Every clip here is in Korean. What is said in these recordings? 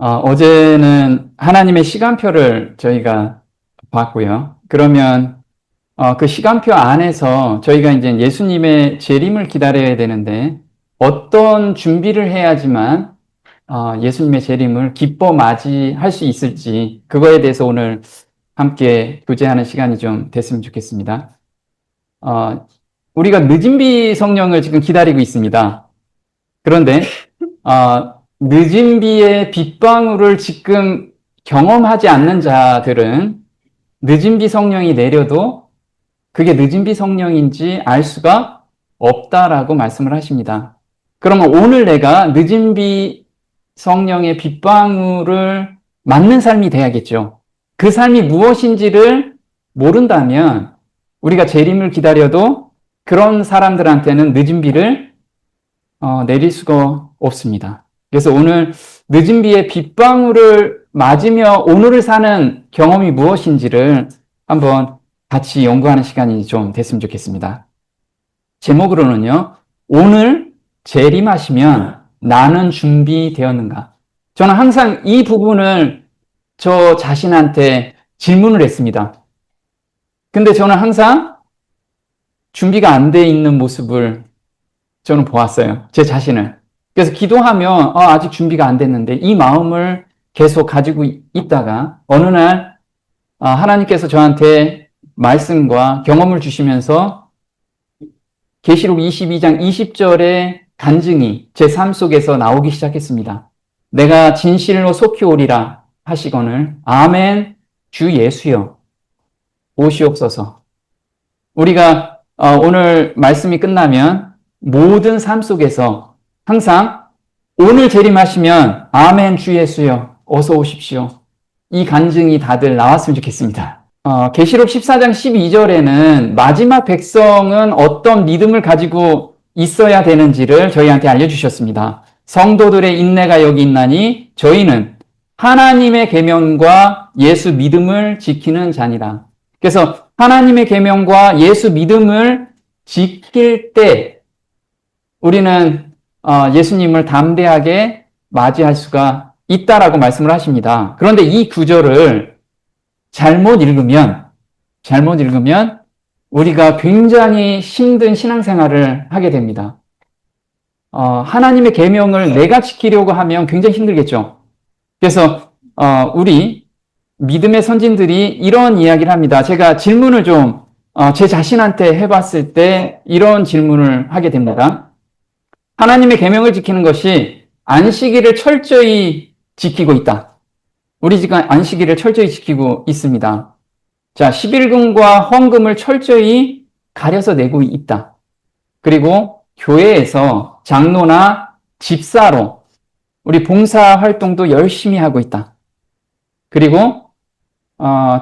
어제는 하나님의 시간표를 저희가 봤고요. 그러면 그 시간표 안에서 저희가 이제 예수님의 재림을 기다려야 되는데 어떤 준비를 해야지만 예수님의 재림을 기뻐 맞이할 수 있을지 그거에 대해서 오늘 함께 교제하는 시간이 좀 됐으면 좋겠습니다. 우리가 늦은 비 성령을 지금 기다리고 있습니다. 그런데 늦은 비의 빗방울을 지금 경험하지 않는 자들은 늦은 비 성령이 내려도 그게 늦은 비 성령인지 알 수가 없다라고 말씀을 하십니다. 그러면 오늘 내가 늦은 비 성령의 빗방울을 맞는 삶이 돼야겠죠. 그 삶이 무엇인지를 모른다면 우리가 재림을 기다려도 그런 사람들한테는 늦은 비를 내릴 수가 없습니다. 그래서 오늘 늦은 비의 빗방울을 맞으며 오늘을 사는 경험이 무엇인지를 한번 같이 연구하는 시간이 좀 됐으면 좋겠습니다. 제목으로는요, 오늘 재림하시면 나는 준비되었는가? 저는 항상 이 부분을 저 자신한테 질문을 했습니다. 근데 저는 항상 준비가 안 돼 있는 모습을 저는 보았어요. 제 자신을. 그래서 기도하면 아직 준비가 안 됐는데 이 마음을 계속 가지고 있다가 어느 날 하나님께서 저한테 말씀과 경험을 주시면서 계시록 22장 20절의 간증이 제 삶 속에서 나오기 시작했습니다. 내가 진실로 속히 오리라 하시거늘 아멘 주 예수여 오시옵소서. 우리가 오늘 말씀이 끝나면 모든 삶 속에서 항상 오늘 재림하시면 아멘 주 예수여 어서 오십시오. 이 간증이 다들 나왔으면 좋겠습니다. 계시록 14장 12절에는 마지막 백성은 어떤 믿음을 가지고 있어야 되는지를 저희한테 알려주셨습니다. 성도들의 인내가 여기 있나니 저희는 하나님의 계명과 예수 믿음을 지키는 자니라. 그래서 하나님의 계명과 예수 믿음을 지킬 때 우리는 예수님을 담대하게 맞이할 수가 있다라고 말씀을 하십니다. 그런데 이 구절을 잘못 읽으면 우리가 굉장히 힘든 신앙생활을 하게 됩니다. 하나님의 계명을 내가 지키려고 하면 굉장히 힘들겠죠. 그래서 우리 믿음의 선진들이 이런 이야기를 합니다. 제가 질문을 좀 제 자신한테 해봤을 때 이런 질문을 하게 됩니다. 하나님의 계명을 지키는 것이 안식일을 철저히 지키고 있다. 우리 지금 안식일을 철저히 지키고 있습니다. 자, 11금과 헌금을 철저히 가려서 내고 있다. 그리고 교회에서 장로나 집사로 우리 봉사 활동도 열심히 하고 있다. 그리고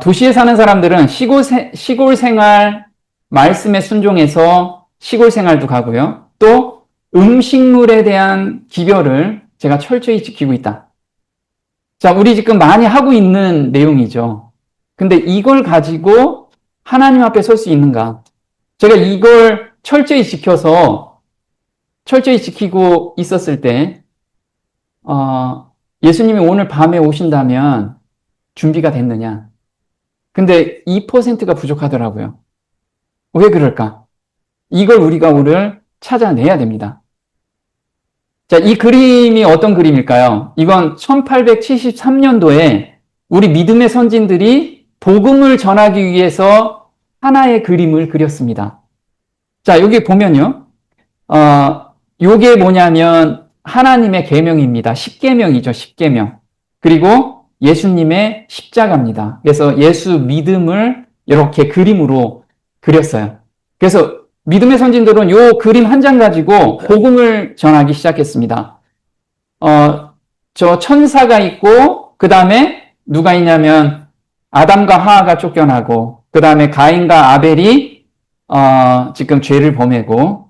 도시에 사는 사람들은 시골 생활 말씀에 순종해서 시골 생활도 가고요. 또 음식물에 대한 기별을 제가 철저히 지키고 있다. 자, 우리 지금 많이 하고 있는 내용이죠. 근데 이걸 가지고 하나님 앞에 설 수 있는가? 제가 이걸 철저히 지키고 있었을 때, 예수님이 오늘 밤에 오신다면 준비가 됐느냐? 근데 2%가 부족하더라고요. 왜 그럴까? 이걸 우리가 오늘 찾아내야 됩니다. 자, 이 그림이 어떤 그림일까요? 이건 1873년도에 우리 믿음의 선진들이 복음을 전하기 위해서 하나의 그림을 그렸습니다. 자, 여기 보면요. 요게 뭐냐면 하나님의 계명입니다. 10계명이죠. 10계명. 그리고 예수님의 십자가입니다. 그래서 예수 믿음을 이렇게 그림으로 그렸어요. 그래서 믿음의 선진들은 요 그림 한 장 가지고 복음을 전하기 시작했습니다. 저 천사가 있고, 그 다음에 누가 있냐면 아담과 하하가 쫓겨나고, 그 다음에 가인과 아벨이 지금 죄를 범하고,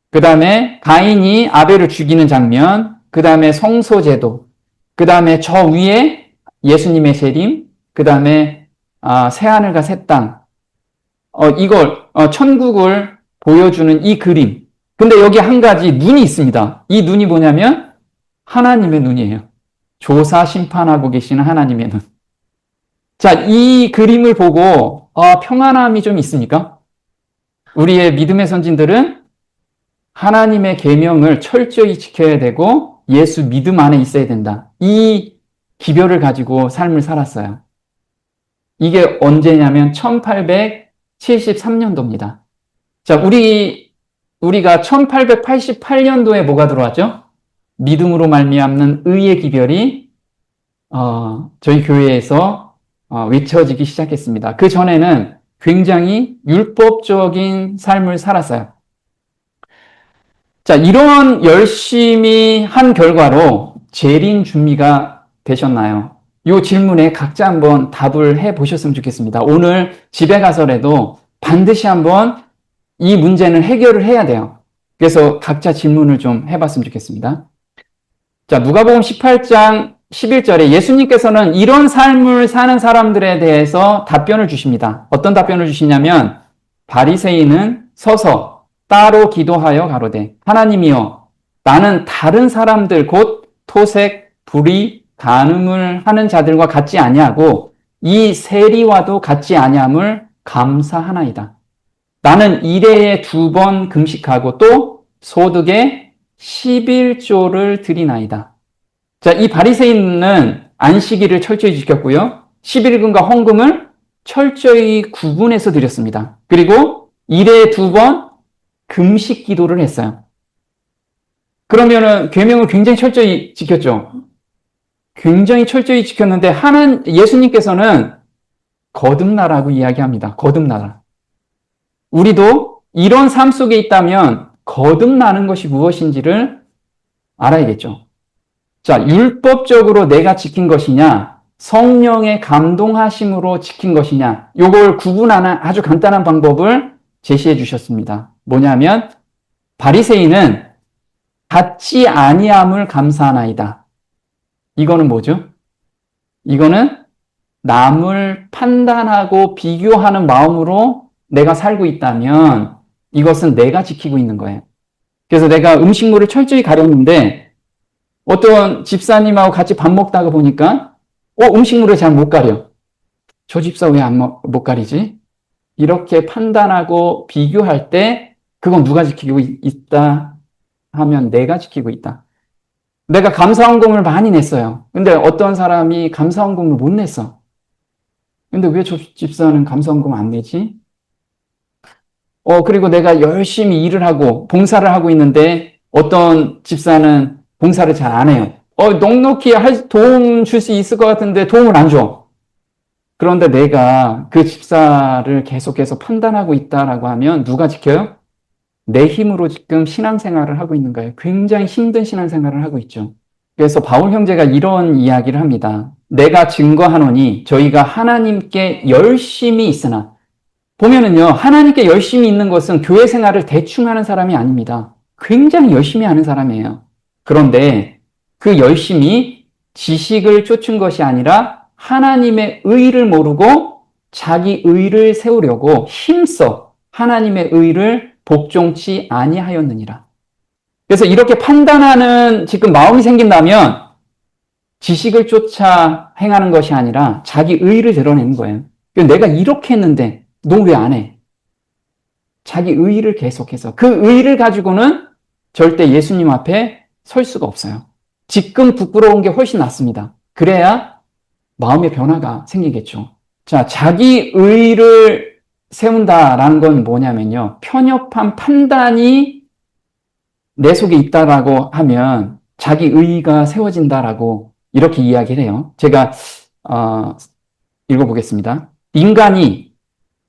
그 다음에 가인이 아벨을 죽이는 장면, 그 다음에 성소제도, 그 다음에 저 위에 예수님의 재림, 그 다음에 새하늘과 새 땅, 이걸 천국을 보여주는 이 그림. 근데 여기 한 가지 눈이 있습니다. 이 눈이 뭐냐면 하나님의 눈이에요. 조사 심판하고 계시는 하나님의 눈. 자, 이 그림을 보고 평안함이 좀 있습니까? 우리의 믿음의 선진들은 하나님의 계명을 철저히 지켜야 되고 예수 믿음 안에 있어야 된다. 이 기별을 가지고 삶을 살았어요. 이게 언제냐면 1873년도입니다. 자, 우리가 1888년도에 뭐가 들어왔죠? 믿음으로 말미암는 의의 기별이 저희 교회에서 외쳐지기 시작했습니다. 그 전에는 굉장히 율법적인 삶을 살았어요. 자, 이런 열심히 한 결과로 재림 준비가 되셨나요? 이 질문에 각자 한번 답을 해 보셨으면 좋겠습니다. 오늘 집에 가서라도 반드시 한번 이 문제는 해결을 해야 돼요. 그래서 각자 질문을 좀 해봤으면 좋겠습니다. 자, 누가복음 18장 11절에 예수님께서는 이런 삶을 사는 사람들에 대해서 답변을 주십니다. 어떤 답변을 주시냐면 바리새인은 서서 따로 기도하여 가로되 하나님이여 나는 다른 사람들 곧 토색, 불의, 간음을 하는 자들과 같지 아니하고 이 세리와도 같지 아니함을 감사하나이다. 나는 일해에 2번 금식하고 또 소득의 11조를 드리나이다. 자, 이 바리새인은 안식일을 철저히 지켰고요. 11금과 헌금을 철저히 구분해서 드렸습니다. 그리고 일해에 2번 금식 기도를 했어요. 그러면은 계명을 굉장히 철저히 지켰죠. 굉장히 철저히 지켰는데 예수님께서는 거듭나라고 이야기합니다. 거듭나라. 우리도 이런 삶 속에 있다면 거듭나는 것이 무엇인지를 알아야겠죠. 자, 율법적으로 내가 지킨 것이냐, 성령의 감동하심으로 지킨 것이냐, 요걸 구분하는 아주 간단한 방법을 제시해 주셨습니다. 뭐냐면 바리새인은 같지 아니함을 감사하나이다. 이거는 뭐죠? 이거는 남을 판단하고 비교하는 마음으로 내가 살고 있다면 이것은 내가 지키고 있는 거예요. 그래서 내가 음식물을 철저히 가렸는데 어떤 집사님하고 같이 밥 먹다가 보니까 음식물을 잘 못 가려. 저 집사 왜 못 가리지? 이렇게 판단하고 비교할 때 그건 누가 지키고 있다 하면 내가 지키고 있다. 내가 감사헌금을 많이 냈어요. 근데 어떤 사람이 감사헌금을 못 냈어. 근데 왜 저 집사는 감사헌금 안 내지? 그리고 내가 열심히 일을 하고 봉사를 하고 있는데 어떤 집사는 봉사를 잘 안 해요. 넉넉히 도움 줄 수 있을 것 같은데 도움을 안 줘. 그런데 내가 그 집사를 계속해서 판단하고 있다라고 하면 누가 지켜요? 내 힘으로 지금 신앙생활을 하고 있는 거예요. 굉장히 힘든 신앙생활을 하고 있죠. 그래서 바울 형제가 이런 이야기를 합니다. 내가 증거하노니 저희가 하나님께 열심히 있으나 보면은요, 하나님께 열심히 있는 것은 교회 생활을 대충 하는 사람이 아닙니다. 굉장히 열심히 하는 사람이에요. 그런데 그 열심히 지식을 쫓은 것이 아니라 하나님의 의를 모르고 자기 의를 세우려고 힘써 하나님의 의를 복종치 아니하였느니라. 그래서 이렇게 판단하는 지금 마음이 생긴다면 지식을 쫓아 행하는 것이 아니라 자기 의를 드러내는 거예요. 내가 이렇게 했는데 너 왜 안 해? 자기 의를 계속해서 그 의를 가지고는 절대 예수님 앞에 설 수가 없어요. 지금 부끄러운 게 훨씬 낫습니다. 그래야 마음의 변화가 생기겠죠. 자, 자기 의를 세운다라는 건 뭐냐면요. 편협한 판단이 내 속에 있다라고 하면 자기 의가 세워진다라고 이렇게 이야기를 해요. 제가 읽어보겠습니다. 인간이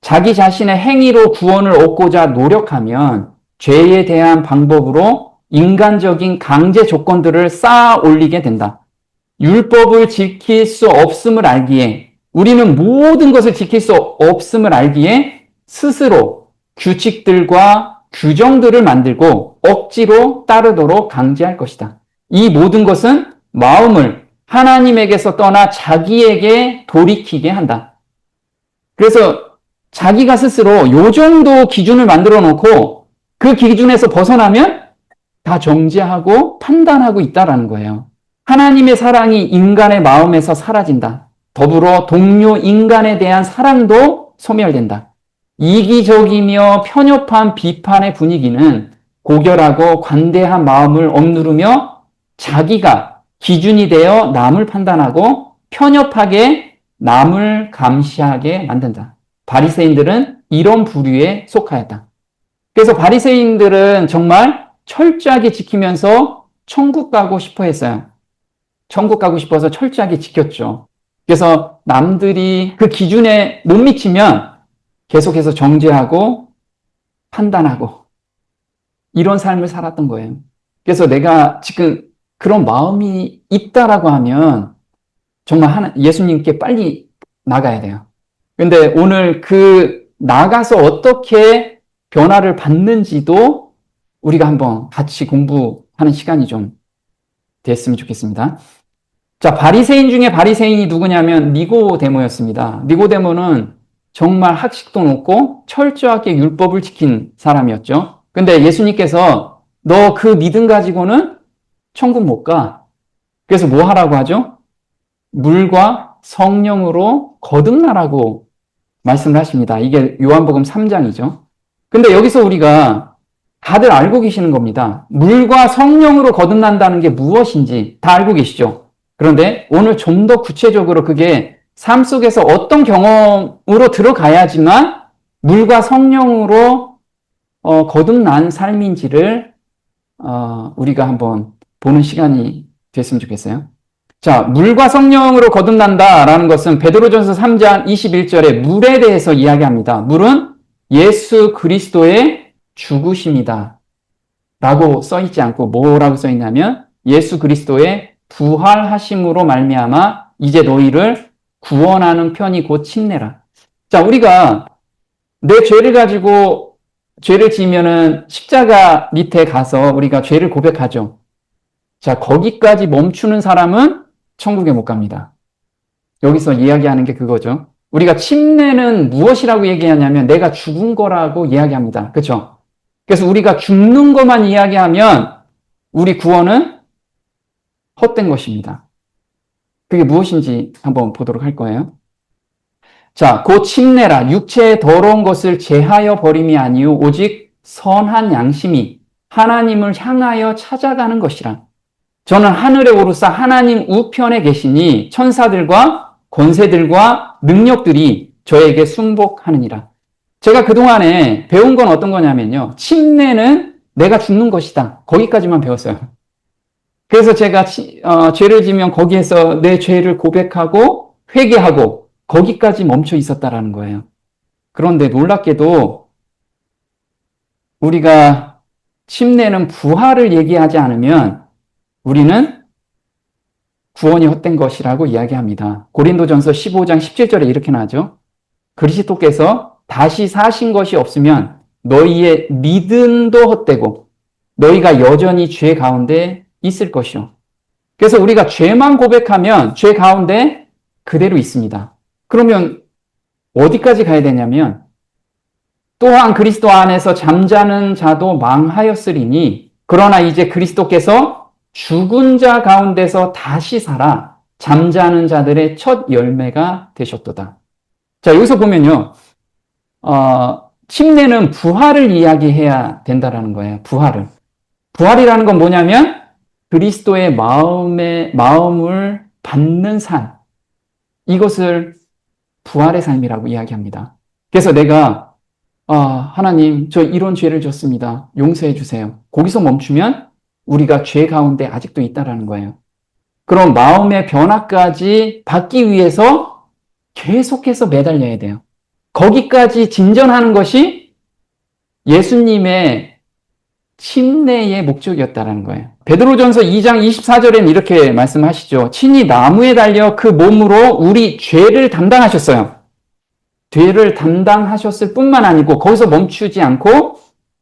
자기 자신의 행위로 구원을 얻고자 노력하면 죄에 대한 방법으로 인간적인 강제 조건들을 쌓아 올리게 된다. 율법을 지킬 수 없음을 알기에 우리는 모든 것을 지킬 수 없음을 알기에 스스로 규칙들과 규정들을 만들고 억지로 따르도록 강제할 것이다. 이 모든 것은 마음을 하나님에게서 떠나 자기에게 돌이키게 한다. 그래서 자기가 스스로 요 정도 기준을 만들어 놓고 그 기준에서 벗어나면 다 정죄하고 판단하고 있다라는 거예요. 하나님의 사랑이 인간의 마음에서 사라진다. 더불어 동료 인간에 대한 사랑도 소멸된다. 이기적이며 편협한 비판의 분위기는 고결하고 관대한 마음을 억누르며 자기가 기준이 되어 남을 판단하고 편협하게 남을 감시하게 만든다. 바리새인들은 이런 부류에 속하였다. 그래서 바리새인들은 정말 철저하게 지키면서 천국 가고 싶어 했어요. 천국 가고 싶어서 철저하게 지켰죠. 그래서 남들이 그 기준에 못 미치면 계속해서 정죄하고 판단하고 이런 삶을 살았던 거예요. 그래서 내가 지금 그런 마음이 있다라고 하면 정말 예수님께 빨리 나가야 돼요. 근데 오늘 그 나가서 어떻게 변화를 받는지도 우리가 한번 같이 공부하는 시간이 좀 됐으면 좋겠습니다. 자, 바리새인 중에 바리새인이 누구냐면 니고데모였습니다. 니고데모는 정말 학식도 높고 철저하게 율법을 지킨 사람이었죠. 근데 예수님께서 너 그 믿음 가지고는 천국 못 가. 그래서 뭐 하라고 하죠? 물과 성령으로 거듭나라고 말씀을 하십니다. 이게 요한복음 3장이죠. 근데 여기서 우리가 다들 알고 계시는 겁니다. 물과 성령으로 거듭난다는 게 무엇인지 다 알고 계시죠? 그런데 오늘 좀 더 구체적으로 그게 삶 속에서 어떤 경험으로 들어가야지만 물과 성령으로 거듭난 삶인지를 우리가 한번 보는 시간이 됐으면 좋겠어요. 자, 물과 성령으로 거듭난다라는 것은 베드로전서 3장 21절에 물에 대해서 이야기합니다. 물은 예수 그리스도의 죽으심이다 라고 써있지 않고 뭐라고 써있냐면 예수 그리스도의 부활하심으로 말미암아 이제 너희를 구원하는 편이 곧 침례라. 자, 우리가 내 죄를 가지고 죄를 지으면은 십자가 밑에 가서 우리가 죄를 고백하죠. 자, 거기까지 멈추는 사람은 천국에 못 갑니다. 여기서 이야기하는 게 그거죠. 우리가 침례는 무엇이라고 얘기하냐면 내가 죽은 거라고 이야기합니다. 그렇죠? 그래서 우리가 죽는 것만 이야기하면 우리 구원은 헛된 것입니다. 그게 무엇인지 한번 보도록 할 거예요. 자, 곧 침례라 육체의 더러운 것을 제하여 버림이 아니요 오직 선한 양심이 하나님을 향하여 찾아가는 것이라. 저는 하늘에 오르사 하나님 우편에 계시니 천사들과 권세들과 능력들이 저에게 순복하느니라. 제가 그동안에 배운 건 어떤 거냐면요. 침례는 내가 죽는 것이다. 거기까지만 배웠어요. 그래서 제가 죄를 지면 거기에서 내 죄를 고백하고 회개하고 거기까지 멈춰 있었다라는 거예요. 그런데 놀랍게도 우리가 침례는 부활을 얘기하지 않으면 우리는 구원이 헛된 것이라고 이야기합니다. 고린도전서 15장 17절에 이렇게 나오죠. 그리스도께서 다시 사신 것이 없으면 너희의 믿음도 헛되고 너희가 여전히 죄 가운데 있을 것이요. 그래서 우리가 죄만 고백하면 죄 가운데 그대로 있습니다. 그러면 어디까지 가야 되냐면 또한 그리스도 안에서 잠자는 자도 망하였으리니 그러나 이제 그리스도께서 죽은 자 가운데서 다시 살아 잠자는 자들의 첫 열매가 되셨도다. 자, 여기서 보면요. 침례는 부활을 이야기해야 된다라는 거예요. 부활을. 부활이라는 건 뭐냐면 그리스도의 마음을 받는 삶. 이것을 부활의 삶이라고 이야기합니다. 그래서 내가 하나님, 저 이런 죄를 졌습니다. 용서해 주세요. 거기서 멈추면 우리가 죄 가운데 아직도 있다라는 거예요. 그럼 마음의 변화까지 받기 위해서 계속해서 매달려야 돼요. 거기까지 진전하는 것이 예수님의 침례의 목적이었다라는 거예요. 베드로전서 2장 24절에는 이렇게 말씀하시죠. 친히 나무에 달려 그 몸으로 우리 죄를 담당하셨어요. 죄를 담당하셨을 뿐만 아니고 거기서 멈추지 않고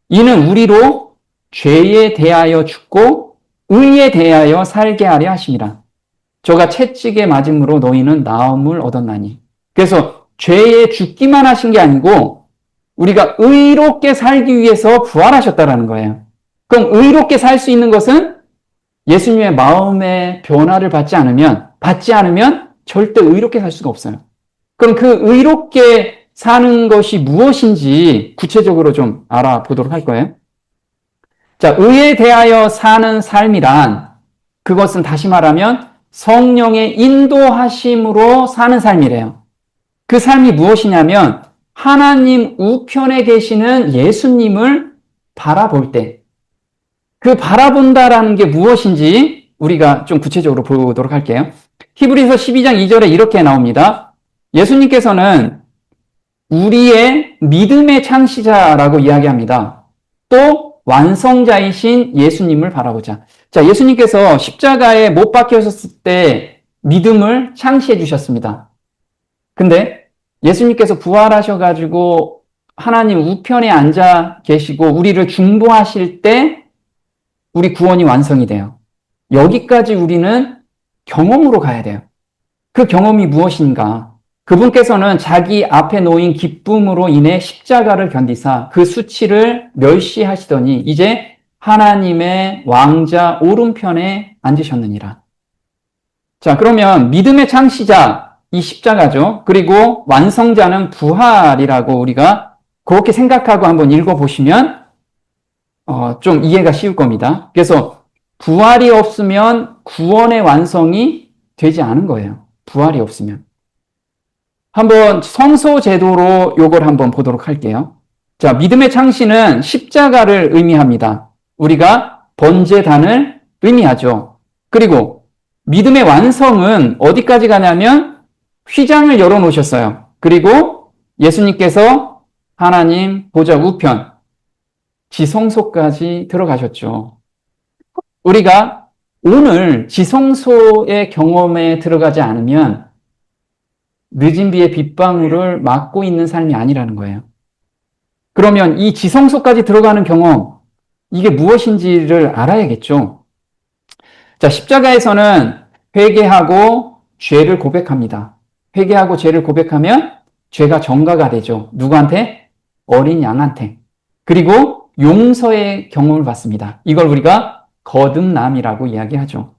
이는 우리로 죄에 대하여 죽고 의에 대하여 살게 하려 하심이라. 저가 채찍에 맞음으로 너희는 나음을 얻었나니. 그래서 죄에 죽기만 하신 게 아니고 우리가 의롭게 살기 위해서 부활하셨다라는 거예요. 그럼 의롭게 살 수 있는 것은 예수님의 마음의 변화를 받지 않으면 절대 의롭게 살 수가 없어요. 그럼 그 의롭게 사는 것이 무엇인지 구체적으로 좀 알아보도록 할 거예요. 자, 의에 대하여 사는 삶이란 그것은 다시 말하면 성령의 인도하심으로 사는 삶이래요. 그 삶이 무엇이냐면 하나님 우편에 계시는 예수님을 바라볼 때, 그 바라본다라는 게 무엇인지 우리가 좀 구체적으로 보도록 할게요. 히브리서 12장 2절에 이렇게 나옵니다. 예수님께서는 우리의 믿음의 창시자라고 이야기합니다. 또 완성자이신 예수님을 바라보자. 자, 예수님께서 십자가에 못 박히셨을 때 믿음을 창시해 주셨습니다. 근데 예수님께서 부활하셔가지고 하나님 우편에 앉아 계시고 우리를 중보하실 때 우리 구원이 완성이 돼요. 여기까지 우리는 경험으로 가야 돼요. 그 경험이 무엇인가? 그분께서는 자기 앞에 놓인 기쁨으로 인해 십자가를 견디사 그 수치를 멸시하시더니 이제 하나님의 왕자 오른편에 앉으셨느니라. 자, 그러면 믿음의 창시자, 이 십자가죠. 그리고 완성자는 부활이라고 우리가 그렇게 생각하고 한번 읽어보시면 좀 이해가 쉬울 겁니다. 그래서 부활이 없으면 구원의 완성이 되지 않은 거예요. 부활이 없으면. 한번 성소 제도로 요걸 한번 보도록 할게요. 자, 믿음의 창시는 십자가를 의미합니다. 우리가 번제단을 의미하죠. 그리고 믿음의 완성은 어디까지 가냐면 휘장을 열어놓으셨어요. 그리고 예수님께서 하나님 보좌 우편, 지성소까지 들어가셨죠. 우리가 오늘 지성소의 경험에 들어가지 않으면 늦은 비의 빗방울을 맞고 있는 삶이 아니라는 거예요. 그러면 이 지성소까지 들어가는 경험, 이게 무엇인지를 알아야겠죠. 자, 십자가에서는 회개하고 죄를 고백합니다. 회개하고 죄를 고백하면 죄가 전가가 되죠. 누구한테? 어린 양한테. 그리고 용서의 경험을 받습니다. 이걸 우리가 거듭남이라고 이야기하죠.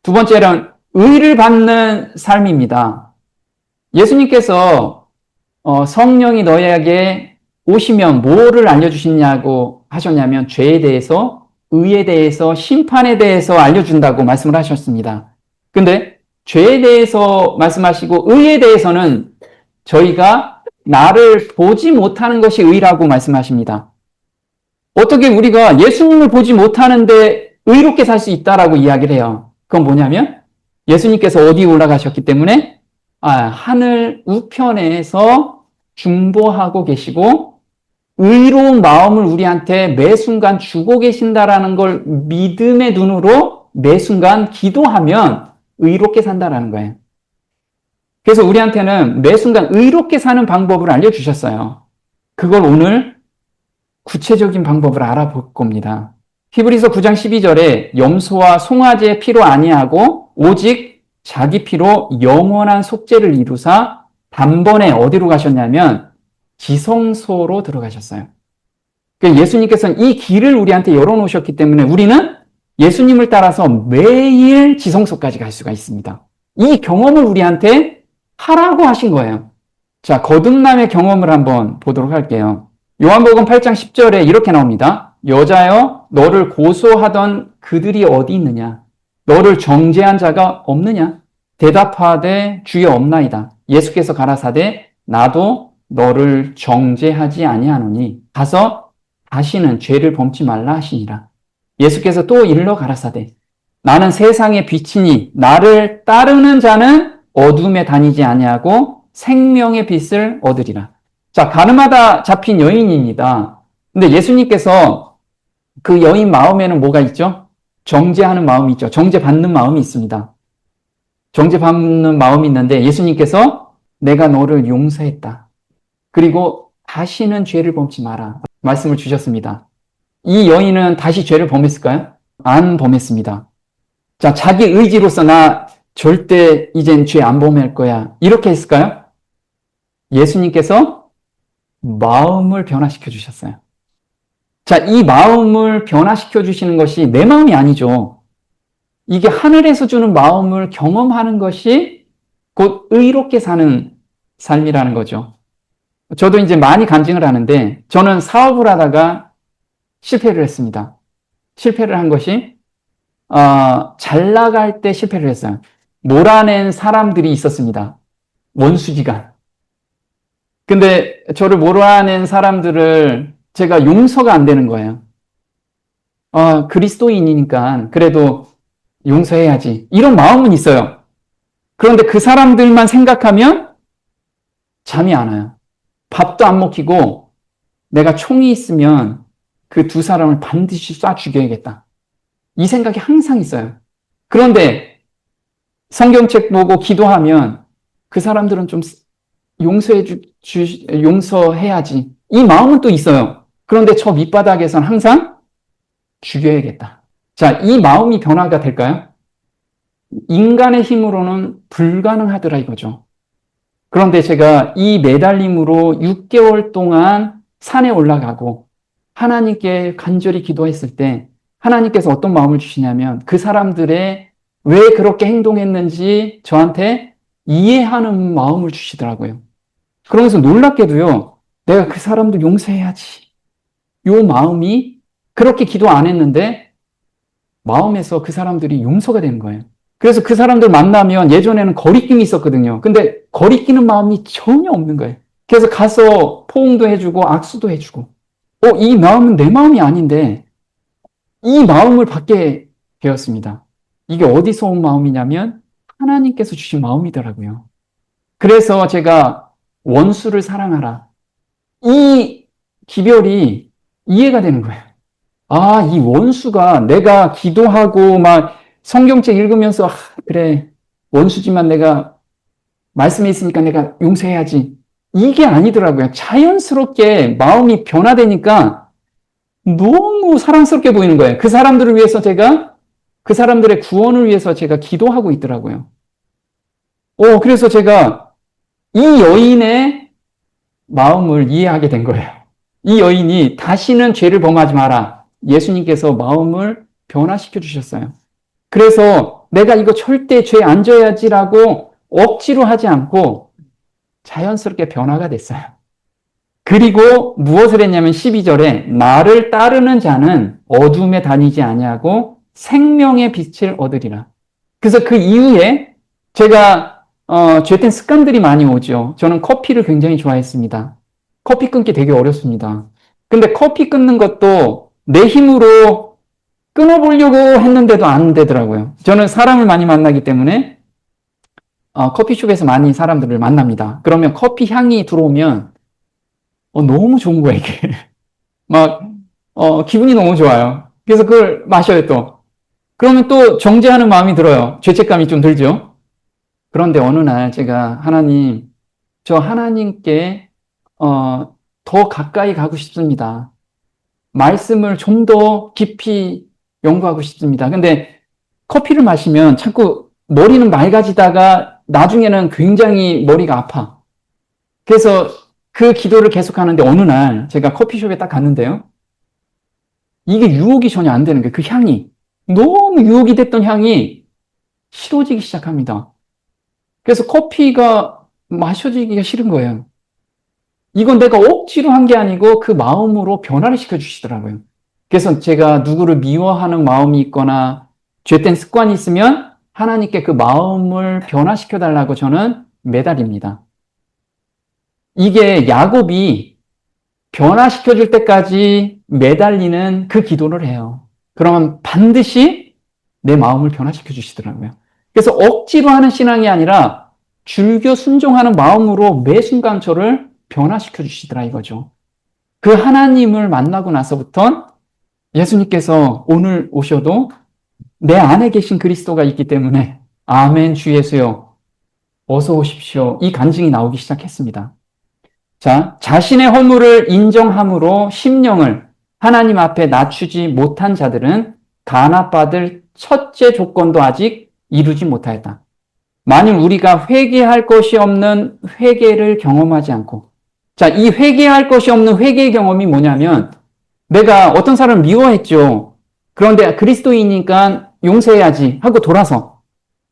두 번째는 의를 받는 삶입니다. 예수님께서 성령이 너희에게 오시면 뭐를 알려주시냐고 하셨냐면 죄에 대해서, 의에 대해서, 심판에 대해서 알려준다고 말씀을 하셨습니다. 근데 죄에 대해서 말씀하시고 의에 대해서는 저희가 나를 보지 못하는 것이 의라고 말씀하십니다. 어떻게 우리가 예수님을 보지 못하는데 의롭게 살 수 있다라고 이야기를 해요. 그건 뭐냐면 예수님께서 어디 올라가셨기 때문에 하늘 우편에서 중보하고 계시고 의로운 마음을 우리한테 매 순간 주고 계신다라는 걸 믿음의 눈으로 매 순간 기도하면 의롭게 산다라는 거예요. 그래서 우리한테는 매 순간 의롭게 사는 방법을 알려주셨어요. 그걸 오늘 구체적인 방법을 알아볼 겁니다. 히브리서 9장 12절에 염소와 송아지의 피로 아니하고 오직 자기 피로 영원한 속죄를 이루사 단번에 어디로 가셨냐면 지성소로 들어가셨어요. 그러니까 예수님께서는 이 길을 우리한테 열어놓으셨기 때문에 우리는 예수님을 따라서 매일 지성소까지 갈 수가 있습니다. 이 경험을 우리한테 하라고 하신 거예요. 자, 거듭남의 경험을 한번 보도록 할게요. 요한복음 8장 10절에 이렇게 나옵니다. 여자여, 너를 고소하던 그들이 어디 있느냐? 너를 정죄한 자가 없느냐? 대답하되 주여 없나이다. 예수께서 가라사대 나도 너를 정죄하지 아니하노니 가서 다시는 죄를 범치 말라 하시니라. 예수께서 또 일러 가라사대 나는 세상의 빛이니 나를 따르는 자는 어둠에 다니지 아니하고 생명의 빛을 얻으리라. 자, 가늠하다 잡힌 여인입니다. 근데 예수님께서 그 여인 마음에는 뭐가 있죠? 정죄하는 마음이 있죠. 정죄받는 마음이 있습니다. 정죄받는 마음이 있는데 예수님께서 내가 너를 용서했다. 그리고 다시는 죄를 범치 마라. 말씀을 주셨습니다. 이 여인은 다시 죄를 범했을까요? 안 범했습니다. 자, 자기 의지로서 나 절대 이젠 죄 안 범할 거야. 이렇게 했을까요? 예수님께서 마음을 변화시켜 주셨어요. 자, 이 마음을 변화시켜 주시는 것이 내 마음이 아니죠. 이게 하늘에서 주는 마음을 경험하는 것이 곧 의롭게 사는 삶이라는 거죠. 저도 이제 많이 간증을 하는데 저는 사업을 하다가 실패를 했습니다. 실패를 한 것이 잘 나갈 때 실패를 했어요. 몰아낸 사람들이 있었습니다. 원수지간. 근데 저를 몰아낸 사람들을 제가 용서가 안 되는 거예요. 그리스도인이니까 그래도 용서해야지. 이런 마음은 있어요. 그런데 그 사람들만 생각하면 잠이 안 와요. 밥도 안 먹히고 내가 총이 있으면 그 두 사람을 반드시 쏴 죽여야겠다. 이 생각이 항상 있어요. 그런데 성경책 보고 기도하면 그 사람들은 좀 용서해야지. 이 마음은 또 있어요. 그런데 저 밑바닥에선 항상 죽여야겠다. 자, 이 마음이 변화가 될까요? 인간의 힘으로는 불가능하더라 이거죠. 그런데 제가 이 매달림으로 6개월 동안 산에 올라가고 하나님께 간절히 기도했을 때 하나님께서 어떤 마음을 주시냐면 그 사람들의 왜 그렇게 행동했는지 저한테 이해하는 마음을 주시더라고요. 그러면서 놀랍게도요, 내가 그 사람들 용서해야지. 요 마음이 그렇게 기도 안 했는데 마음에서 그 사람들이 용서가 되는 거예요. 그래서 그 사람들 만나면 예전에는 거리낌이 있었거든요. 근데 거리끼는 마음이 전혀 없는 거예요. 그래서 가서 포옹도 해주고 악수도 해주고 이 마음은 내 마음이 아닌데 이 마음을 받게 되었습니다. 이게 어디서 온 마음이냐면 하나님께서 주신 마음이더라고요. 그래서 제가 원수를 사랑하라. 이 기별이 이해가 되는 거예요. 이 원수가 내가 기도하고 막 성경책 읽으면서 그래 원수지만 내가 말씀에 있으니까 내가 용서해야지. 이게 아니더라고요. 자연스럽게 마음이 변화되니까 너무 사랑스럽게 보이는 거예요. 그 사람들을 위해서 그 사람들의 구원을 위해서 제가 기도하고 있더라고요. 그래서 제가 이 여인의 마음을 이해하게 된 거예요. 이 여인이 다시는 죄를 범하지 마라. 예수님께서 마음을 변화시켜 주셨어요. 그래서 내가 이거 절대 죄 안 져야지라고 억지로 하지 않고 자연스럽게 변화가 됐어요. 그리고 무엇을 했냐면 12절에 나를 따르는 자는 어둠에 다니지 아니하고 생명의 빛을 얻으리라. 그래서 그 이후에 제가 죄된 습관들이 많이 오죠. 저는 커피를 굉장히 좋아했습니다. 커피 끊기 되게 어렵습니다. 근데 커피 끊는 것도 내 힘으로 끊어보려고 했는데도 안 되더라고요. 저는 사람을 많이 만나기 때문에 커피숍에서 많이 사람들을 만납니다. 그러면 커피 향이 들어오면 너무 좋은 거예요, 이게. 막 기분이 너무 좋아요. 그래서 그걸 마셔요, 또. 그러면 또 정죄하는 마음이 들어요. 죄책감이 좀 들죠. 그런데 어느 날 제가 저 하나님께 더 가까이 가고 싶습니다. 말씀을 좀 더 깊이 연구하고 싶습니다. 근데 커피를 마시면 자꾸 머리는 맑아지다가 나중에는 굉장히 머리가 아파. 그래서 그 기도를 계속하는데 어느 날 제가 커피숍에 딱 갔는데요. 이게 유혹이 전혀 안 되는 거예요. 그 향이. 너무 유혹이 됐던 향이 싫어지기 시작합니다. 그래서 커피가 마셔지기가 싫은 거예요. 이건 내가 억지로 한 게 아니고 그 마음으로 변화를 시켜주시더라고요. 그래서 제가 누구를 미워하는 마음이 있거나 죄된 습관이 있으면 하나님께 그 마음을 변화시켜달라고 저는 매달립니다. 이게 야곱이 변화시켜줄 때까지 매달리는 그 기도를 해요. 그러면 반드시 내 마음을 변화시켜 주시더라고요. 그래서 억지로 하는 신앙이 아니라 줄겨 순종하는 마음으로 매 순간 저를 변화시켜 주시더라 이거죠. 그 하나님을 만나고 나서부터 예수님께서 오늘 오셔도 내 안에 계신 그리스도가 있기 때문에 아멘 주 예수여 어서 오십시오. 이 간증이 나오기 시작했습니다. 자, 자신의 허물을 인정함으로 심령을 하나님 앞에 낮추지 못한 자들은 간합받을 첫째 조건도 아직 이루지 못하였다. 만일 우리가 회개할 것이 없는 회개를 경험하지 않고, 자, 이 회개할 것이 없는 회개의 경험이 뭐냐면 내가 어떤 사람을 미워했죠. 그런데 그리스도이니까 용서해야지 하고 돌아서.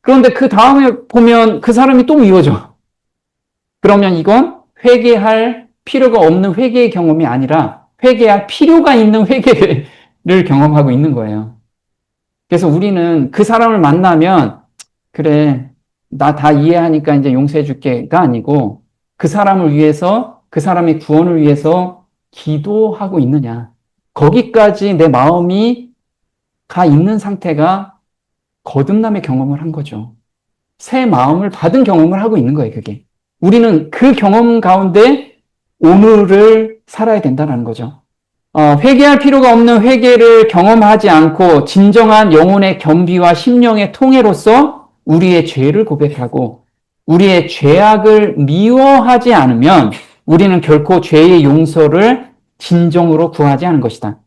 그런데 그 다음에 보면 그 사람이 또 미워져. 그러면 이건 회개할 필요가 없는 회개의 경험이 아니라 회개할 필요가 있는 회개를 경험하고 있는 거예요. 그래서 우리는 그 사람을 만나면 그래, 나 다 이해하니까 이제 용서해 줄게가 아니고 그 사람을 위해서, 그 사람의 구원을 위해서 기도하고 있느냐. 거기까지 내 마음이 가 있는 상태가 거듭남의 경험을 한 거죠. 새 마음을 받은 경험을 하고 있는 거예요, 그게. 우리는 그 경험 가운데 오늘을 살아야 된다는 거죠. 회개할 필요가 없는 회개를 경험하지 않고 진정한 영혼의 겸비와 심령의 통해로서 우리의 죄를 고백하고 우리의 죄악을 미워하지 않으면 우리는 결코 죄의 용서를 진정으로 구하지 않은 것이다.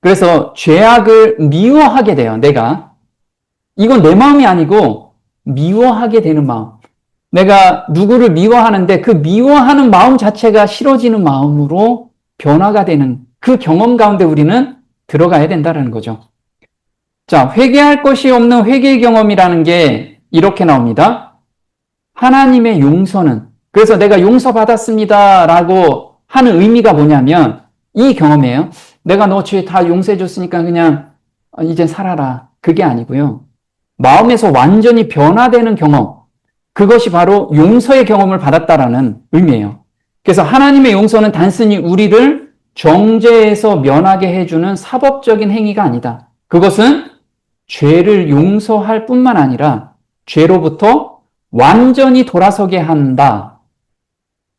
그래서 죄악을 미워하게 돼요, 내가. 이건 내 마음이 아니고 미워하게 되는 마음. 내가 누구를 미워하는데 그 미워하는 마음 자체가 싫어지는 마음으로 변화가 되는 그 경험 가운데 우리는 들어가야 된다는 거죠. 자, 회개할 것이 없는 회개의 경험이라는 게 이렇게 나옵니다. 하나님의 용서는, 그래서 내가 용서받았습니다 라고 하는 의미가 뭐냐면 이 경험이에요. 내가 너 죄 다 용서해 줬으니까 그냥 이젠 살아라. 그게 아니고요. 마음에서 완전히 변화되는 경험, 그것이 바로 용서의 경험을 받았다라는 의미예요. 그래서 하나님의 용서는 단순히 우리를 정죄에서 면하게 해주는 사법적인 행위가 아니다. 그것은 죄를 용서할 뿐만 아니라 죄로부터 완전히 돌아서게 한다.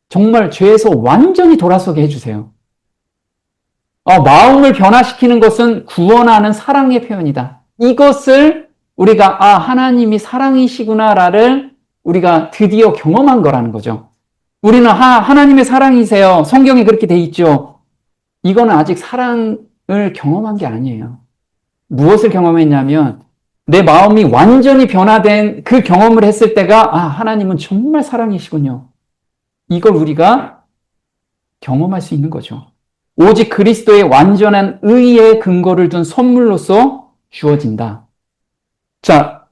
정말 죄에서 완전히 돌아서게 해주세요. 마음을 변화시키는 것은 구원하는 사랑의 표현이다. 이것을 우리가 하나님이 사랑이시구나를 우리가 드디어 경험한 거라는 거죠. 우리는 하나님의 사랑이세요. 성경에 그렇게 돼 있죠. 이거는 아직 사랑을 경험한 게 아니에요. 무엇을 경험했냐면 내 마음이 완전히 변화된 그 경험을 했을 때가 하나님은 정말 사랑이시군요. 이걸 우리가 경험할 수 있는 거죠. 오직 그리스도의 완전한 의의 근거를 둔 선물로서 주어진다. 자,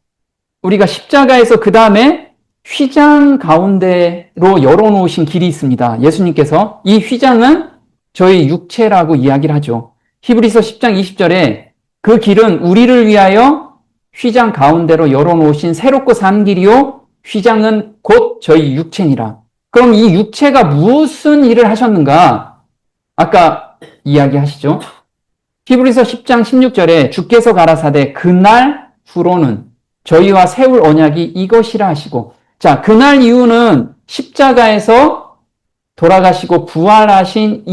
우리가 십자가에서 그 다음에 휘장 가운데로 열어놓으신 길이 있습니다. 예수님께서 이 휘장은 저희 육체라고 이야기를 하죠. 히브리서 10장 20절에 그 길은 우리를 위하여 휘장 가운데로 열어놓으신 새롭고 산 길이요 휘장은 곧 저희 육체니라. 그럼 이 육체가 무슨 일을 하셨는가? 아까 이야기하시죠. 히브리서 10장 16절에 주께서 가라사대 그날 후로는 저희와 세울 언약이 이것이라 하시고, 자, 그날 이후는 십자가에서 돌아가시고 부활하신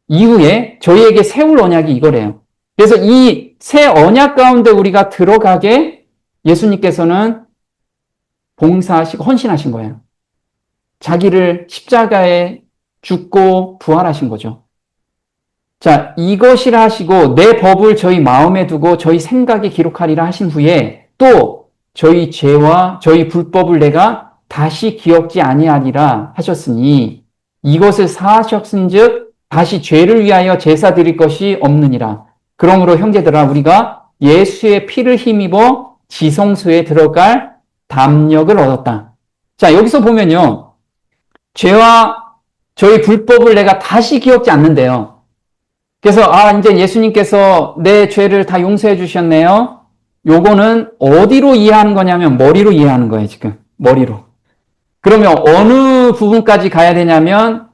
이후에 저희에게 세울 언약이 이거래요. 그래서 이 새 언약 가운데 우리가 들어가게 예수님께서는 봉사하시고 헌신하신 거예요. 자기를 십자가에 죽고 부활하신 거죠. 자, 이것이라 하시고 내 법을 저희 마음에 두고 저희 생각에 기록하리라 하신 후에 또 저희 죄와 저희 불법을 내가 다시 기억지 아니하리라 하셨으니 이것을 사하셨은즉 다시 죄를 위하여 제사 드릴 것이 없느니라. 그러므로 형제들아 우리가 예수의 피를 힘입어 지성소에 들어갈 담력을 얻었다. 자, 여기서 보면요. 죄와 저희 불법을 내가 다시 기억지 않는데요. 그래서 이제 예수님께서 내 죄를 다 용서해 주셨네요. 요거는 어디로 이해하는 거냐면 머리로 이해하는 거예요, 지금. 머리로. 그러면 어느 부분까지 가야 되냐면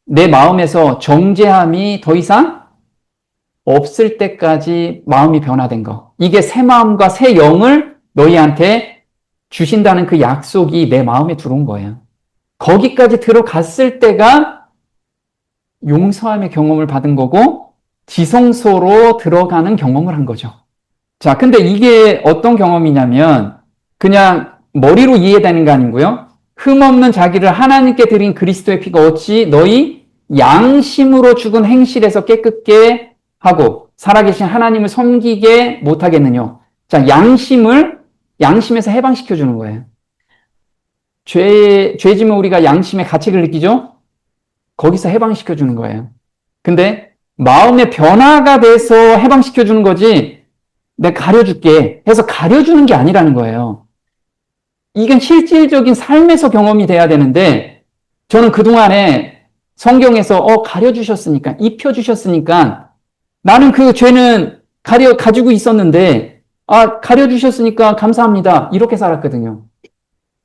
내 마음에서 정죄함이 더 이상 없을 때까지 마음이 변화된 거. 이게 새 마음과 새 영을 너희한테 주신다는 그 약속이 내 마음에 들어온 거예요. 거기까지 들어갔을 때가 용서함의 경험을 받은 거고 지성소로 들어가는 경험을 한 거죠. 자, 근데 이게 어떤 경험이냐면 그냥 머리로 이해되는 거 아니고요. 흠없는 자기를 하나님께 드린 그리스도의 피가 어찌 너희 양심으로 죽은 행실에서 깨끗게 하고 살아계신 하나님을 섬기게 못하겠느냐. 자, 양심에서 해방시켜 주는 거예요. 죄지면 우리가 양심의 가책을 느끼죠? 거기서 해방시켜 주는 거예요. 근데 마음의 변화가 돼서 해방시켜 주는 거지 내가 가려줄게 해서 가려주는 게 아니라는 거예요. 이건 실질적인 삶에서 경험이 돼야 되는데 저는 그동안에 성경에서 가려주셨으니까, 입혀주셨으니까 나는 그 죄는 가지고 있었는데 가려주셨으니까 감사합니다. 이렇게 살았거든요.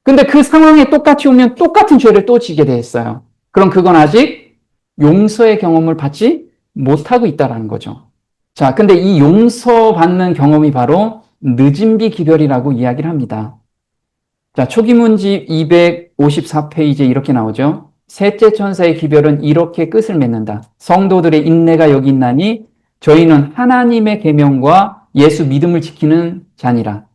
근데 그 상황에 똑같이 오면 똑같은 죄를 또 지게 됐어요. 그럼 그건 아직 용서의 경험을 받지 못하고 있다는 거죠. 자, 근데 이 용서받는 경험이 바로 늦은 비 기별이라고 이야기를 합니다. 자, 초기문집 254페이지에 이렇게 나오죠. 셋째 천사의 기별은 이렇게 끝을 맺는다. 성도들의 인내가 여기 있나니 저희는 하나님의 계명과 예수 믿음을 지키는 자니라.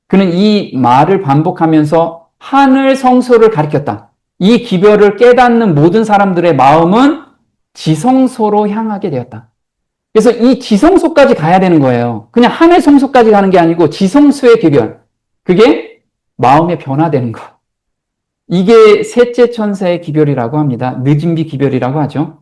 그는 이 말을 반복하면서 하늘 성소를 가리켰다. 이 기별을 깨닫는 모든 사람들의 마음은 지성소로 향하게 되었다. 그래서 이 지성소까지 가야 되는 거예요. 그냥 하늘 성소까지 가는 게 아니고 지성소의 기별. 그게 마음의 변화되는 것. 이게 셋째 천사의 기별이라고 합니다. 늦은 비 기별이라고 하죠.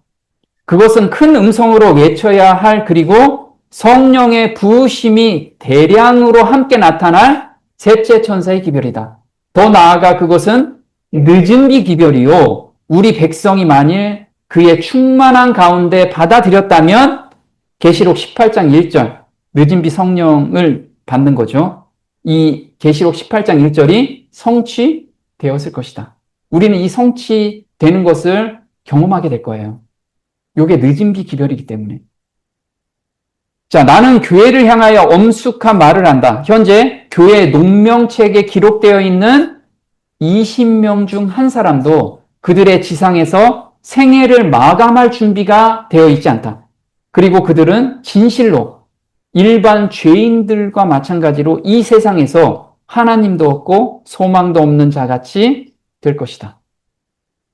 그것은 큰 음성으로 외쳐야 할 그리고 성령의 부으심이 대량으로 함께 나타날 셋째 천사의 기별이다. 더 나아가 그것은 늦은 비 기별이요. 우리 백성이 만일 그의 충만한 가운데 받아들였다면 계시록 18장 1절 늦은 비 성령을 받는 거죠. 이 계시록 18장 1절이 성취되었을 것이다. 우리는 이 성취되는 것을 경험하게 될 거예요. 이게 늦은 비 기별이기 때문에. 자, 나는 교회를 향하여 엄숙한 말을 한다. 현재 교회 농명책에 기록되어 있는 20명 중 한 사람도 그들의 지상에서 생애를 마감할 준비가 되어 있지 않다. 그리고 그들은 진실로 일반 죄인들과 마찬가지로 이 세상에서 하나님도 없고 소망도 없는 자같이 될 것이다.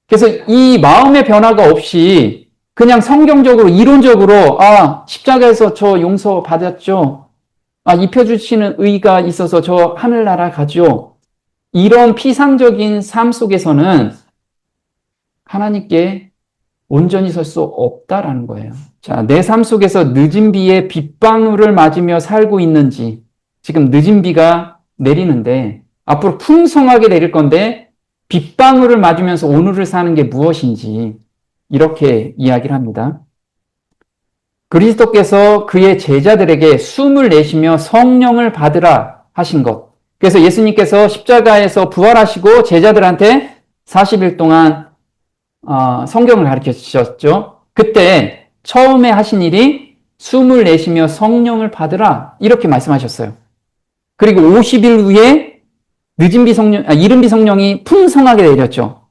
그래서 이 마음의 변화가 없이 그냥 성경적으로 이론적으로 십자가에서 저 용서 받았죠. 입혀주시는 의가 있어서 저 하늘나라 가죠. 이런 피상적인 삶 속에서는 하나님께 온전히 설 수 없다라는 거예요. 자, 내 삶 속에서 늦은 비에 빗방울을 맞으며 살고 있는지, 지금 늦은 비가 내리는데 앞으로 풍성하게 내릴 건데 빗방울을 맞으면서 오늘을 사는 게 무엇인지 이렇게 이야기를 합니다. 그리스도께서 그의 제자들에게 숨을 내쉬며 성령을 받으라 하신 것. 그래서 예수님께서 십자가에서 부활하시고 제자들한테 40일 동안 성경을 가르쳐 주셨죠. 그때 처음에 하신 일이 숨을 내쉬며 성령을 받으라 이렇게 말씀하셨어요. 그리고 50일 후에 이른 비 성령이 풍성하게 내렸죠.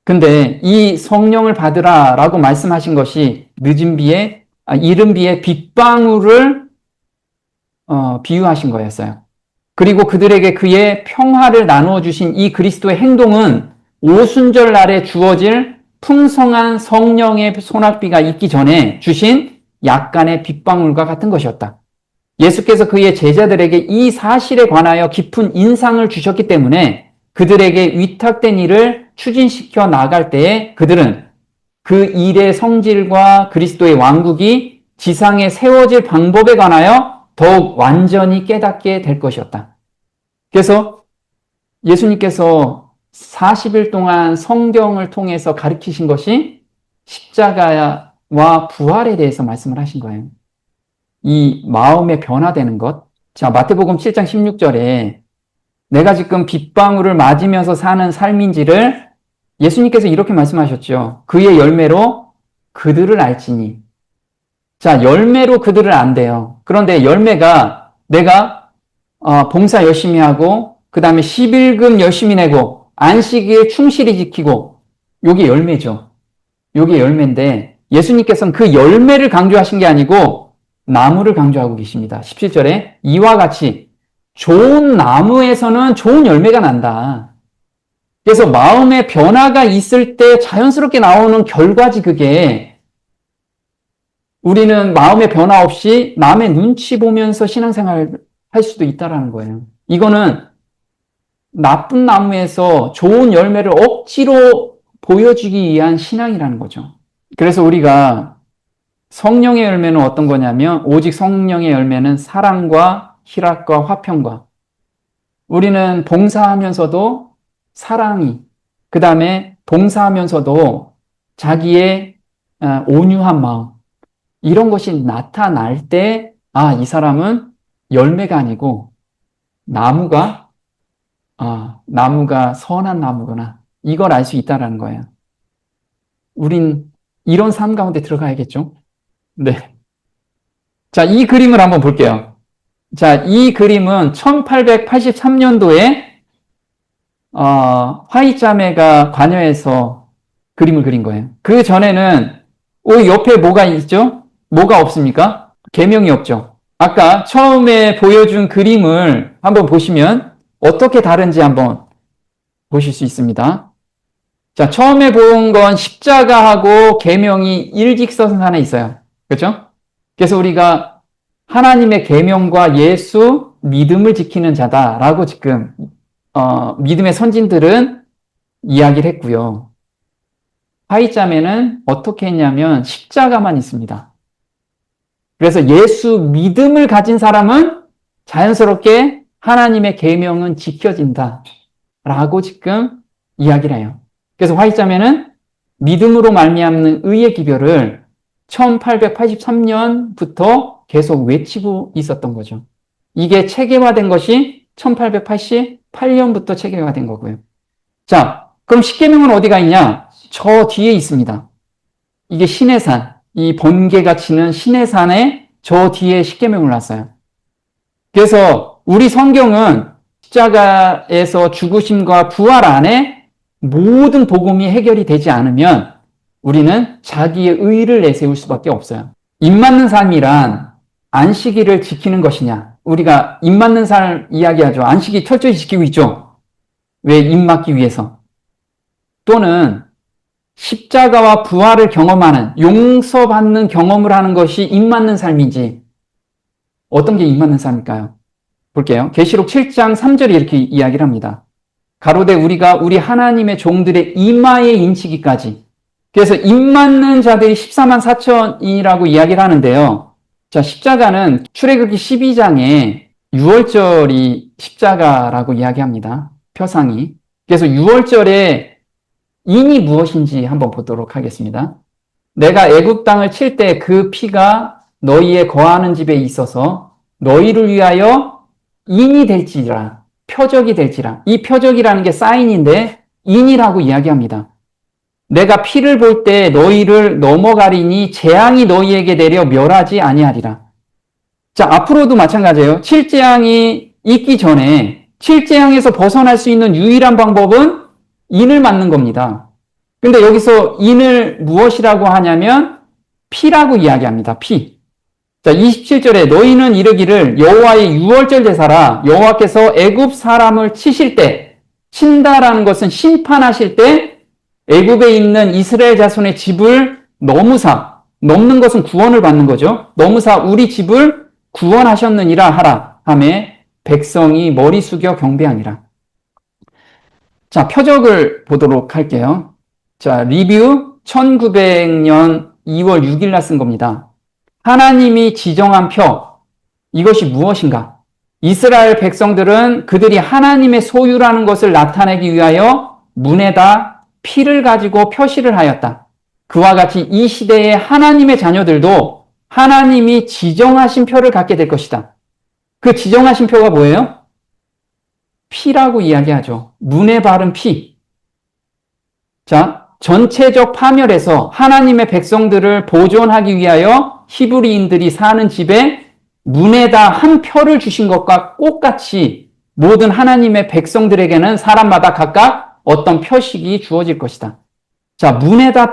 근데 이 성령을 받으라라고 말씀하신 것이 이른 비의 빗방울을 비유하신 거였어요. 그리고 그들에게 그의 평화를 나누어 주신 이 그리스도의 행동은 오순절 날에 주어질 풍성한 성령의 소낙비가 있기 전에 주신 약간의 빗방울과 같은 것이었다. 예수께서 그의 제자들에게 이 사실에 관하여 깊은 인상을 주셨기 때문에 그들에게 위탁된 일을 추진시켜 나갈 때에 그들은 그 일의 성질과 그리스도의 왕국이 지상에 세워질 방법에 관하여 더욱 완전히 깨닫게 될 것이었다. 그래서 예수님께서 40일 동안 성경을 통해서 가르치신 것이 십자가와 부활에 대해서 말씀을 하신 거예요. 이 마음의 변화되는 것. 자, 마태복음 7장 16절에 내가 지금 빗방울을 맞으면서 사는 삶인지를 예수님께서 이렇게 말씀하셨죠. 그의 열매로 그들을 알지니. 자, 열매로 그들을 안대요. 그런데 열매가 내가 봉사 열심히 하고 그 다음에 11금 열심히 내고 안식일 충실히 지키고 요게 열매죠. 요게 열매인데 예수님께서는 그 열매를 강조하신 게 아니고 나무를 강조하고 계십니다. 17절에 이와 같이 좋은 나무에서는 좋은 열매가 난다. 그래서 마음의 변화가 있을 때 자연스럽게 나오는 결과지 그게. 우리는 마음의 변화 없이 남의 눈치 보면서 신앙생활을 할 수도 있다는 거예요. 이거는 나쁜 나무에서 좋은 열매를 억지로 보여주기 위한 신앙이라는 거죠. 그래서 우리가 성령의 열매는 어떤 거냐면 오직 성령의 열매는 사랑과 희락과 화평과 우리는 봉사하면서도 사랑이 그 다음에 봉사하면서도 자기의 온유한 마음 이런 것이 나타날 때 이 사람은 열매가 아니고 나무가 선한 나무구나 이걸 알 수 있다라는 거예요. 우린 이런 삶 가운데 들어가야겠죠? 네. 자, 이 그림을 한번 볼게요. 자, 이 그림은 1883년도에 화이자매가 관여해서 그림을 그린 거예요. 그 전에는 옆에 뭐가 있죠? 뭐가 없습니까? 계명이 없죠. 아까 처음에 보여준 그림을 한번 보시면 어떻게 다른지 한번 보실 수 있습니다. 자, 처음에 본 건 십자가하고 계명이 일직선상에 있어요. 그렇죠? 그래서 우리가 하나님의 계명과 예수 믿음을 지키는 자다라고 지금 믿음의 선진들은 이야기를 했고요. 화이자매는 어떻게 했냐면 십자가만 있습니다. 그래서 예수 믿음을 가진 사람은 자연스럽게 하나님의 계명은 지켜진다라고 지금 이야기를 해요. 그래서 화이자매는 믿음으로 말미암는 의의 기별을 1883년부터 계속 외치고 있었던 거죠. 이게 체계화된 것이 1888년부터 체계화된 거고요. 자, 그럼 십계명은 어디가 있냐? 저 뒤에 있습니다. 이게 시내산, 이 번개가 치는 시내산에 저 뒤에 십계명을 놨어요. 그래서 우리 성경은 십자가에서 죽으심과 부활 안에 모든 복음이 해결이 되지 않으면 우리는 자기의 의를 내세울 수밖에 없어요. 입 맞는 삶이란 안식일을 지키는 것이냐? 우리가 입 맞는 삶 이야기하죠. 안식일 철저히 지키고 있죠. 왜? 입 맞기 위해서. 또는 십자가와 부활을 경험하는, 용서받는 경험을 하는 것이 입 맞는 삶인지 어떤 게 입 맞는 삶일까요? 볼게요. 계시록 7장 3절에 이렇게 이야기를 합니다. 가로되 우리가 우리 하나님의 종들의 이마에 인치기까지. 그래서 입 맞는 자들이 14만 4천이라고 이야기를 하는데요. 자, 십자가는 출애굽기 12장에 6월절이 십자가라고 이야기합니다. 표상이. 그래서 6월절에 인이 무엇인지 한번 보도록 하겠습니다. 내가 애굽 땅을 칠 때 그 피가 너희의 거하는 집에 있어서 너희를 위하여 인이 될지라, 표적이 될지라. 이 표적이라는 게 사인인데 인이라고 이야기합니다. 내가 피를 볼 때 너희를 넘어가리니 재앙이 너희에게 내려 멸하지 아니하리라. 자, 앞으로도 마찬가지예요. 칠재앙이 있기 전에 칠재앙에서 벗어날 수 있는 유일한 방법은 인을 맞는 겁니다. 근데 여기서 인을 무엇이라고 하냐면 피라고 이야기합니다. 피. 자, 27절에 너희는 이르기를 여호와의 유월절 제사라. 여호와께서 애굽 사람을 치실 때, 친다라는 것은 심판하실 때 애굽에 있는 이스라엘 자손의 집을 넘는 것은 구원을 받는 거죠. 너무사 우리 집을 구원하셨느니라 하라 하매 백성이 머리 숙여 경배하니라. 자, 표적을 보도록 할게요. 자, 리뷰 1900년 2월 6일 날 쓴 겁니다. 하나님이 지정한 표, 이것이 무엇인가? 이스라엘 백성들은 그들이 하나님의 소유라는 것을 나타내기 위하여 문에다 피를 가지고 표시를 하였다. 그와 같이 이 시대의 하나님의 자녀들도 하나님이 지정하신 표를 갖게 될 것이다. 그 지정하신 표가 뭐예요? 피라고 이야기하죠. 문에 바른 피. 자, 전체적 파멸에서 하나님의 백성들을 보존하기 위하여 히브리인들이 사는 집에 문에다 한 표를 주신 것과 똑같이 모든 하나님의 백성들에게는 사람마다 각각 어떤 표식이 주어질 것이다. 자, 문에다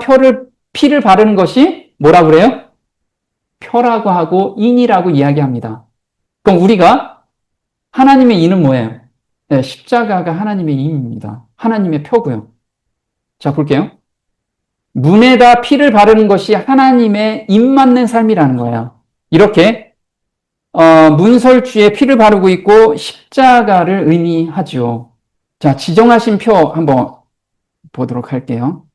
피를 바르는 것이 뭐라 그래요? 표라고 하고 인이라고 이야기합니다. 그럼 우리가 하나님의 인은 뭐예요? 네, 십자가가 하나님의 인입니다. 하나님의 표고요. 자, 볼게요. 문에다 피를 바르는 것이 하나님의 입 맞는 삶이라는 거예요. 이렇게 문설주에 피를 바르고 있고 십자가를 의미하죠. 자, 지정하신 표 한번 보도록 할게요.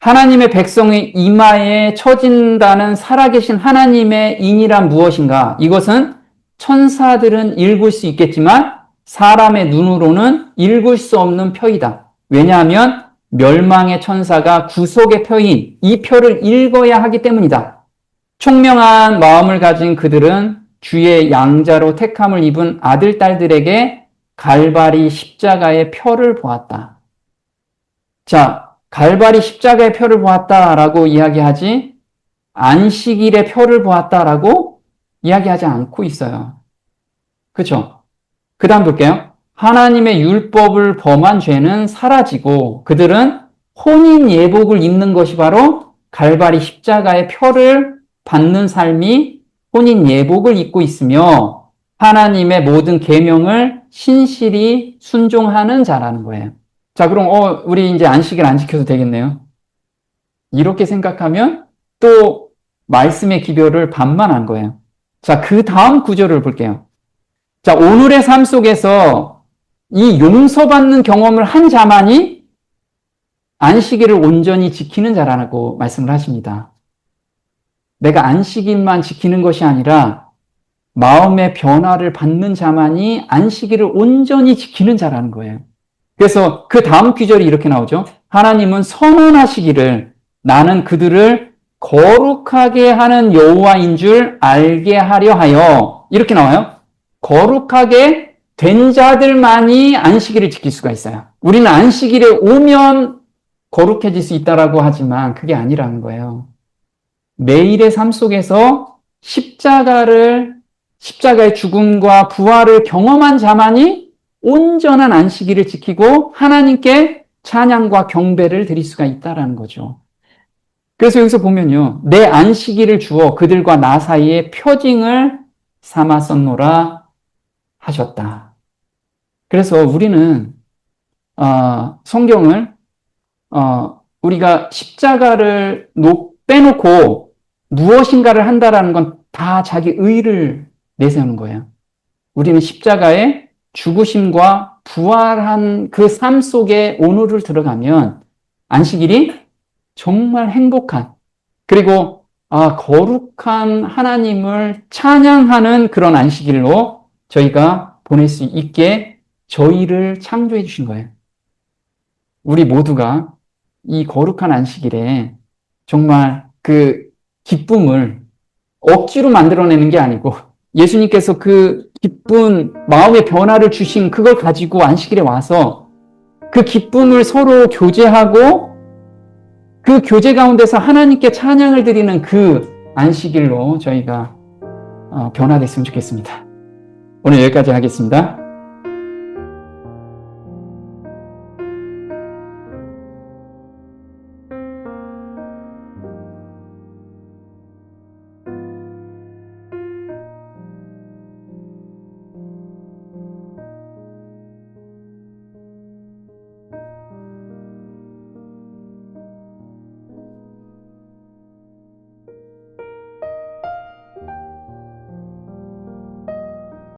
하나님의 백성의 이마에 쳐진다는 살아계신 하나님의 인이란 무엇인가? 이것은 천사들은 읽을 수 있겠지만 사람의 눈으로는 읽을 수 없는 표이다. 왜냐하면 멸망의 천사가 구속의 표인 이 표를 읽어야 하기 때문이다. 총명한 마음을 가진 그들은 주의 양자로 택함을 입은 아들, 딸들에게 갈바리 십자가의 표를 보았다. 자, 갈바리 십자가의 표를 보았다라고 이야기하지 안식일의 표를 보았다라고 이야기하지 않고 있어요. 그렇죠? 그 다음 볼게요. 하나님의 율법을 범한 죄는 사라지고 그들은 혼인 예복을 입는 것이 바로 갈바리 십자가의 표를 받는 삶이 혼인 예복을 입고 있으며 하나님의 모든 계명을 신실히 순종하는 자라는 거예요. 자, 그럼 우리 이제 안식일 안 지켜도 되겠네요. 이렇게 생각하면 또 말씀의 기별을 반만한 거예요. 자, 그 다음 구절을 볼게요. 자, 오늘의 삶 속에서 이 용서받는 경험을 한 자만이 안식일을 온전히 지키는 자라고 말씀을 하십니다. 내가 안식일만 지키는 것이 아니라 마음의 변화를 받는 자만이 안식일을 온전히 지키는 자라는 거예요. 그래서 그 다음 구절이 이렇게 나오죠. 하나님은 선언하시기를 나는 그들을 거룩하게 하는 여호와인 줄 알게 하려 하여 이렇게 나와요. 거룩하게 된 자들만이 안식일을 지킬 수가 있어요. 우리는 안식일에 오면 거룩해질 수 있다라고 하지만 그게 아니라는 거예요. 매일의 삶 속에서 십자가의 죽음과 부활을 경험한 자만이 온전한 안식일을 지키고 하나님께 찬양과 경배를 드릴 수가 있다라는 거죠. 그래서 여기서 보면요. 내 안식일을 주어 그들과 나 사이에 표징을 삼았었노라 하셨다. 그래서 우리는 성경을 우리가 십자가를 빼놓고 무엇인가를 한다라는 건 다 자기 의를 내세우는 거예요. 우리는 십자가의 죽으심과 부활한 그 삶 속에 오늘을 들어가면 안식일이 정말 행복한 그리고 거룩한 하나님을 찬양하는 그런 안식일로 저희가 보낼 수 있게 저희를 창조해 주신 거예요. 우리 모두가 이 거룩한 안식일에 정말 그 기쁨을 억지로 만들어내는 게 아니고 예수님께서 그 기쁜 마음의 변화를 주신 그걸 가지고 안식일에 와서 그 기쁨을 서로 교제하고 그 교제 가운데서 하나님께 찬양을 드리는 그 안식일로 저희가 변화됐으면 좋겠습니다. 오늘 여기까지 하겠습니다.